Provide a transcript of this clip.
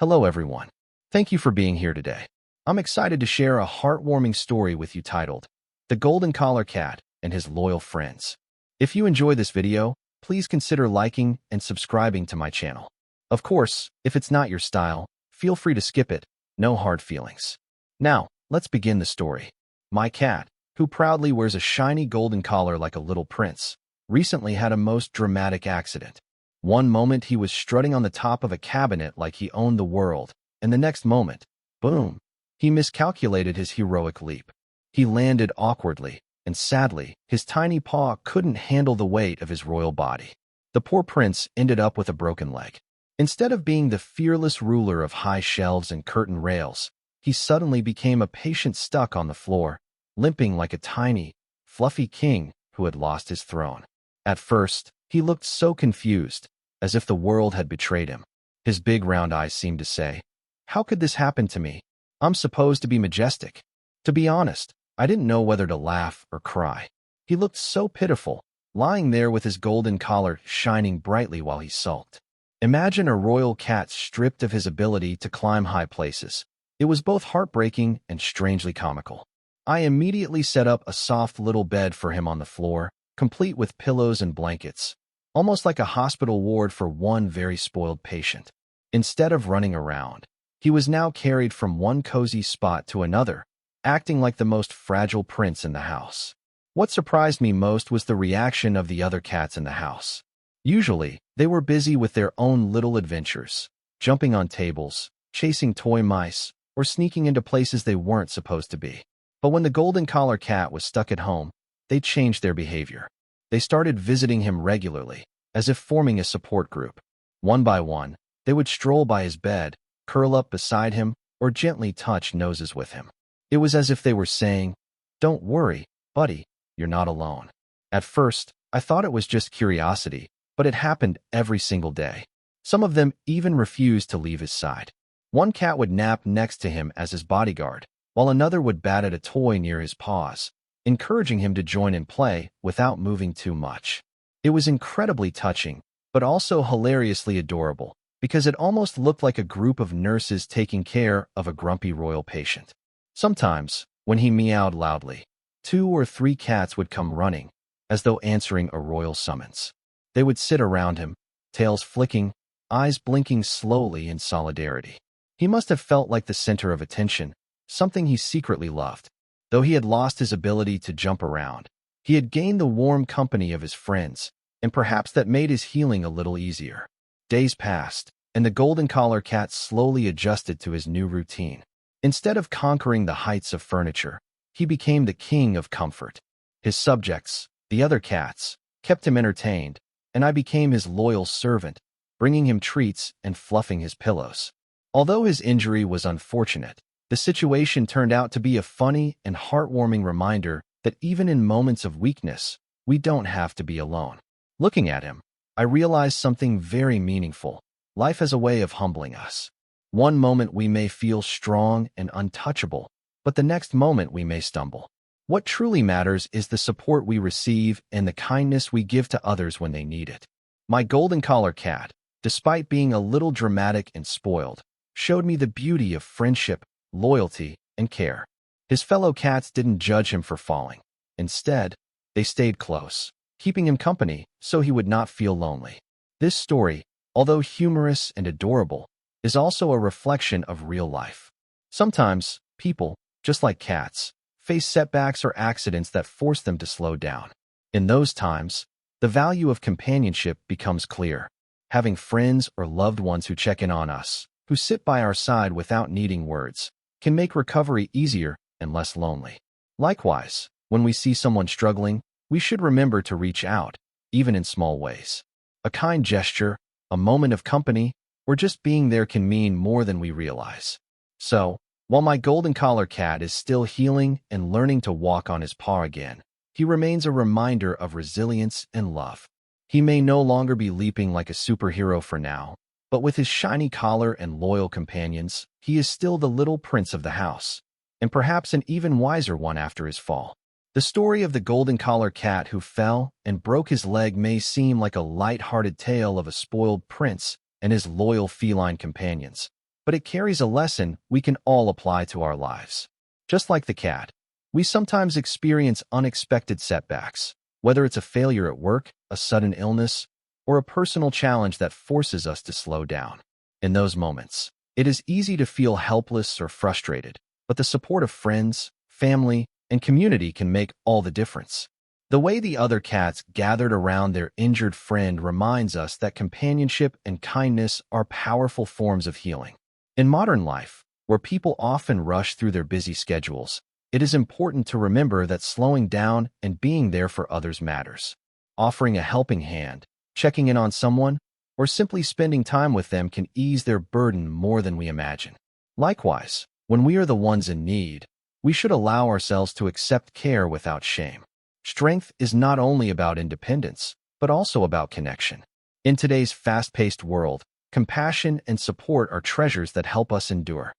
Hello, everyone. Thank you for being here today. I'm excited to share a heartwarming story with you titled, The Golden Collar Cat and His Loyal Friends. If you enjoy this video, please consider liking and subscribing to my channel. Of course, if it's not your style, feel free to skip it. No hard feelings. Now, let's begin the story. My cat, who proudly wears a shiny golden collar like a little prince, recently had a most dramatic accident. One moment he was strutting on the top of a cabinet like he owned the world, and the next moment, boom, he miscalculated his heroic leap. He landed awkwardly, and sadly, his tiny paw couldn't handle the weight of his royal body. The poor prince ended up with a broken leg. Instead of being the fearless ruler of high shelves and curtain rails, he suddenly became a patient stuck on the floor, limping like a tiny, fluffy king who had lost his throne. At first, he looked so confused, as if the world had betrayed him. His big round eyes seemed to say, "How could this happen to me? I'm supposed to be majestic." To be honest, I didn't know whether to laugh or cry. He looked so pitiful, lying there with his golden collar shining brightly while he sulked. Imagine a royal cat stripped of his ability to climb high places. It was both heartbreaking and strangely comical. I immediately set up a soft little bed for him on the floor, complete with pillows and blankets, almost like a hospital ward for one very spoiled patient. Instead of running around, he was now carried from one cozy spot to another, acting like the most fragile prince in the house. What surprised me most was the reaction of the other cats in the house. Usually, they were busy with their own little adventures, jumping on tables, chasing toy mice, or sneaking into places they weren't supposed to be. But when the golden collar cat was stuck at home, they changed their behavior. They started visiting him regularly, as if forming a support group. One by one, they would stroll by his bed, curl up beside him, or gently touch noses with him. It was as if they were saying, "Don't worry, buddy, you're not alone." At first, I thought it was just curiosity, but it happened every single day. Some of them even refused to leave his side. One cat would nap next to him as his bodyguard, while another would bat at a toy near his paws, encouraging him to join in play without moving too much. It was incredibly touching, but also hilariously adorable, because it almost looked like a group of nurses taking care of a grumpy royal patient. Sometimes, when he meowed loudly, 2 or 3 cats would come running, as though answering a royal summons. They would sit around him, tails flicking, eyes blinking slowly in solidarity. He must have felt like the center of attention, something he secretly loved. Though he had lost his ability to jump around, he had gained the warm company of his friends, and perhaps that made his healing a little easier. Days passed, and the golden collar cat slowly adjusted to his new routine. Instead of conquering the heights of furniture, he became the king of comfort. His subjects, the other cats, kept him entertained, and I became his loyal servant, bringing him treats and fluffing his pillows. Although his injury was unfortunate, the situation turned out to be a funny and heartwarming reminder that even in moments of weakness, we don't have to be alone. Looking at him, I realized something very meaningful. Life has a way of humbling us. One moment we may feel strong and untouchable, but the next moment we may stumble. What truly matters is the support we receive and the kindness we give to others when they need it. My golden collar cat, despite being a little dramatic and spoiled, showed me the beauty of friendship, loyalty, and care. His fellow cats didn't judge him for falling. Instead, they stayed close, keeping him company so he would not feel lonely. This story, although humorous and adorable, is also a reflection of real life. Sometimes, people, just like cats, face setbacks or accidents that force them to slow down. In those times, the value of companionship becomes clear. Having friends or loved ones who check in on us, who sit by our side without needing words, can make recovery easier and less lonely. Likewise, when we see someone struggling, we should remember to reach out, even in small ways. A kind gesture, a moment of company, or just being there can mean more than we realize. So, while my golden collar cat is still healing and learning to walk on his paw again, he remains a reminder of resilience and love. He may no longer be leaping like a superhero for now, but with his shiny collar and loyal companions, he is still the little prince of the house, and perhaps an even wiser one after his fall. The story of the golden collar cat who fell and broke his leg may seem like a light-hearted tale of a spoiled prince and his loyal feline companions, but it carries a lesson we can all apply to our lives. Just like the cat, we sometimes experience unexpected setbacks, whether it's a failure at work, a sudden illness, or a personal challenge that forces us to slow down. In those moments, it is easy to feel helpless or frustrated, but the support of friends, family, and community can make all the difference. The way the other cats gathered around their injured friend reminds us that companionship and kindness are powerful forms of healing. In modern life, where people often rush through their busy schedules, it is important to remember that slowing down and being there for others matters. Offering a helping hand, checking in on someone, or simply spending time with them can ease their burden more than we imagine. Likewise, when we are the ones in need, we should allow ourselves to accept care without shame. Strength is not only about independence, but also about connection. In today's fast-paced world, compassion and support are treasures that help us endure.